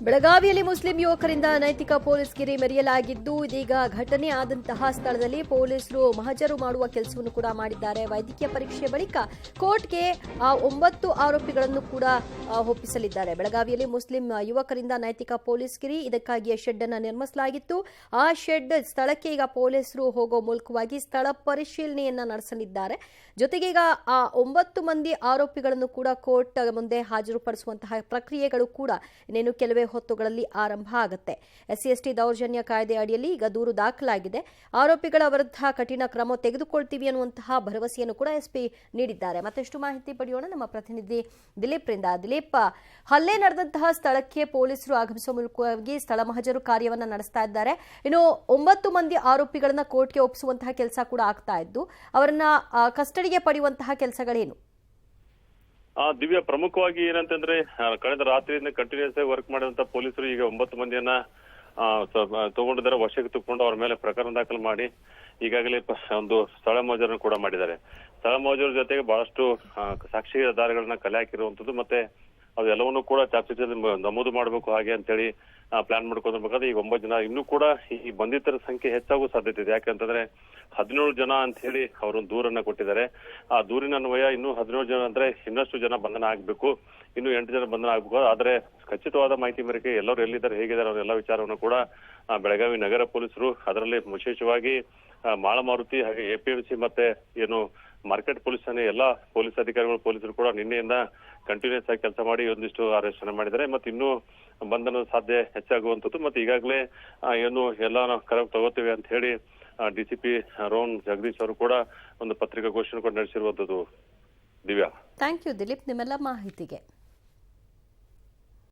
ಬೆಳಗಾವಿಯಲ್ಲಿ ಮುಸ್ಲಿಂ ಯುವಕರಿಂದ ನೈತಿಕ ಪೊಲೀಸ್ಗಿರಿ ಮೆರೆಯಲಾಗಿದ್ದು ಇದೀಗ ಘಟನೆ ಆದಂತಹ ಸ್ಥಳದಲ್ಲಿ ಪೊಲೀಸರು ಮಹಜರು ಮಾಡುವ ಕೆಲಸವನ್ನು ಕೂಡ ಮಾಡಿದ್ದಾರೆ. ವೈದ್ಯಕೀಯ ಪರೀಕ್ಷೆ ಬಳಿಕ ಕೋರ್ಟ್ಗೆ 9 ಆರೋಪಿಗಳನ್ನು ಕೂಡ ಒಪ್ಪಿಸಲಿದ್ದಾರೆ. ಬೆಳಗಾವಿಯಲ್ಲಿ ಮುಸ್ಲಿಂ ಯುವಕರಿಂದ ನೈತಿಕ ಪೊಲೀಸ್ಗಿರಿ, ಇದಕ್ಕಾಗಿ ಶೆಡ್ ಅನ್ನು ನಿರ್ಮಿಸಲಾಗಿತ್ತು. ಆ ಶೆಡ್ ಸ್ಥಳಕ್ಕೆ ಈಗ ಪೊಲೀಸರು ಹೋಗೋ ಮೂಲಕವಾಗಿ ಸ್ಥಳ ಪರಿಶೀಲನೆಯನ್ನ ನಡೆಸಲಿದ್ದಾರೆ. ಜೊತೆಗೆ ಈಗ ಆ 9 ಮಂದಿ ಆರೋಪಿಗಳನ್ನು ಕೂಡ ಕೋರ್ಟ್ ಮುಂದೆ ಹಾಜರುಪಡಿಸುವಂತಹ ಪ್ರಕ್ರಿಯೆಗಳು ಕೂಡ ಇನ್ನೇನು ಕೆಲವೇ ಹೊತ್ತುಗಳಲ್ಲಿ ಆರಂಭ ಆಗುತ್ತೆ. SC/ST ದೌರ್ಜನ್ಯ ಕಾಯ್ದೆ ಅಡಿಯಲ್ಲಿ ಈಗ ದೂರು ದಾಖಲಾಗಿದೆ. ಆರೋಪಿಗಳ ವಿರುದ್ಧ ಕಠಿಣ ಕ್ರಮ ತೆಗೆದುಕೊಳ್ತೀವಿ ಅನ್ನುವಂತಹ ಭರವಸೆಯನ್ನು ಕೂಡ SP ನೀಡಿದ್ದಾರೆ. ಮತ್ತಷ್ಟು ಮಾಹಿತಿ ಪಡೆಯೋಣ ನಮ್ಮ ಪ್ರತಿನಿಧಿ ದಿಲೀಪ್ ರಿಂದ. ದಿಲೀಪ್, ಹಲ್ಲೆ ನಡೆದಂತಹ ಸ್ಥಳಕ್ಕೆ ಪೊಲೀಸರು ಆಗಮಿಸುವ ಮೂಲಕವಾಗಿ ಸ್ಥಳ ಮಹಜರು ಕಾರ್ಯವನ್ನು ನಡೆಸ್ತಾ ಇದ್ದಾರೆ. ಇನ್ನು 9 ಮಂದಿ ಆರೋಪಿಗಳನ್ನ ಕೋರ್ಟ್ಗೆ ಒಪ್ಪಿಸುವಂತಹ ಕೆಲಸ ಕೂಡ ಆಗ್ತಾ ಇದ್ದು ಅವರನ್ನ ಕಸ್ಟಡಿಗೆ ಪಡೆಯುವಂತಹ ಕೆಲಸಗಳೇನು? ದಿವ್ಯ, ಪ್ರಮುಖವಾಗಿ ಏನಂತಂದ್ರೆ ಕಳೆದ ರಾತ್ರಿಯಿಂದ ಕಂಟಿನ್ಯೂಸ್ ಆಗಿ ವರ್ಕ್ ಮಾಡಿದಂತ ಪೊಲೀಸರು ಈಗ 9 ಮಂದಿಯನ್ನ ತಗೊಂಡಿದ್ದಾರೆ. ವಶಕ್ಕೆ ತಗೊಂಡು ಅವ್ರ ಮೇಲೆ ಪ್ರಕರಣ ದಾಖಲು ಮಾಡಿ ಈಗಾಗಲೇ ಒಂದು ಸ್ಥಳ ಮಹಜರನ್ನು ಕೂಡ ಮಾಡಿದ್ದಾರೆ. ಸ್ಥಳ ಮಹಜರ ಜೊತೆಗೆ ಬಹಳಷ್ಟು ಸಾಕ್ಷಿದಾರಗಳನ್ನ ಕಲೆ ಹಾಕಿರುವಂತದ್ದು, ಮತ್ತೆ ಅದೆಲ್ಲವನ್ನೂ ಕೂಡ ಚಾಪ್ಟರ್ದಲ್ಲಿ ನಮೂದು ಮಾಡಬೇಕು ಹಾಗೆ ಅಂತೇಳಿ ಪ್ಲಾನ್ ಮಾಡ್ಕೊಂಡಿರ್ಬೇಕಾದ್ರೆ ಈಗ 9 ಜನ ಇನ್ನೂ ಕೂಡ ಈ ಬಂಧಿತರ ಸಂಖ್ಯೆ ಹೆಚ್ಚಾಗುವ ಸಾಧ್ಯತೆ ಇದೆ. ಯಾಕಂತಂದ್ರೆ 17 ಜನ ಅಂತ ಹೇಳಿ ಅವರೊಂದು ದೂರನ್ನ ಕೊಟ್ಟಿದ್ದಾರೆ. ಆ ದೂರಿನ ಅನ್ವಯ ಇನ್ನೂ 17 ಜನ ಅಂದ್ರೆ ಇನ್ನಷ್ಟು ಜನ ಬಂಧನ ಆಗ್ಬೇಕು, ಇನ್ನು 8 ಜನ ಬಂಧನ ಆಗ್ಬೇಕು. ಆದ್ರೆ ಖಚಿತವಾದ ಮಾಹಿತಿ ಮೇರೆಗೆ ಎಲ್ಲರೂ ಎಲ್ಲಿದ್ದಾರೆ, ಹೇಗಿದ್ದಾರೆ ಅವರೆಲ್ಲ ವಿಚಾರವನ್ನು ಕೂಡ ಬೆಳಗಾವಿ ನಗರ ಪೊಲೀಸರು, ಅದರಲ್ಲಿ ವಿಶೇಷವಾಗಿ ಮಾಳಮಾರುತಿ ಹಾಗೆ APMC ಮತ್ತೆ ಏನು ಮಾರ್ಕೆಟ್ ಪೊಲೀಸ್ ಎಲ್ಲಾ ಪೊಲೀಸ್ ಅಧಿಕಾರಿಗಳು ಪೊಲೀಸರು ಕೂಡ ನಿನ್ನೆಯಿಂದ ಕಂಟಿನ್ಯೂಸ್ ಆಗಿ ಕೆಲಸ ಮಾಡಿ ಒಂದಿಷ್ಟು ಅರೆಸ್ಟ್ ಮಾಡಿದ್ದಾರೆ. ಮತ್ತೆ ಇನ್ನೂ ಬಂಧನ ಸಾಧ್ಯ ಹೆಚ್ಚಾಗುವಂತದ್ದು. ಮತ್ತೆ ಈಗಾಗಲೇ ಏನು ಎಲ್ಲ ನಾವು ಕ್ರಮ ತಗೋತೇವೆ ಅಂತ ಹೇಳಿ DCP ರೋನ್ ಜಗದೀಶ್ ಅವರು ಕೂಡ ಒಂದು ಪತ್ರಿಕಾಗೋಷ್ಠಿಯನ್ನು ಕೂಡ ನಡೆಸಿರುವಂತದ್ದು. ದಿವ್ಯಾ, ಥ್ಯಾಂಕ್ ಯು ದಿಲೀಪ್ ನಿಮ್ಮೆಲ್ಲ ಮಾಹಿತಿಗೆ.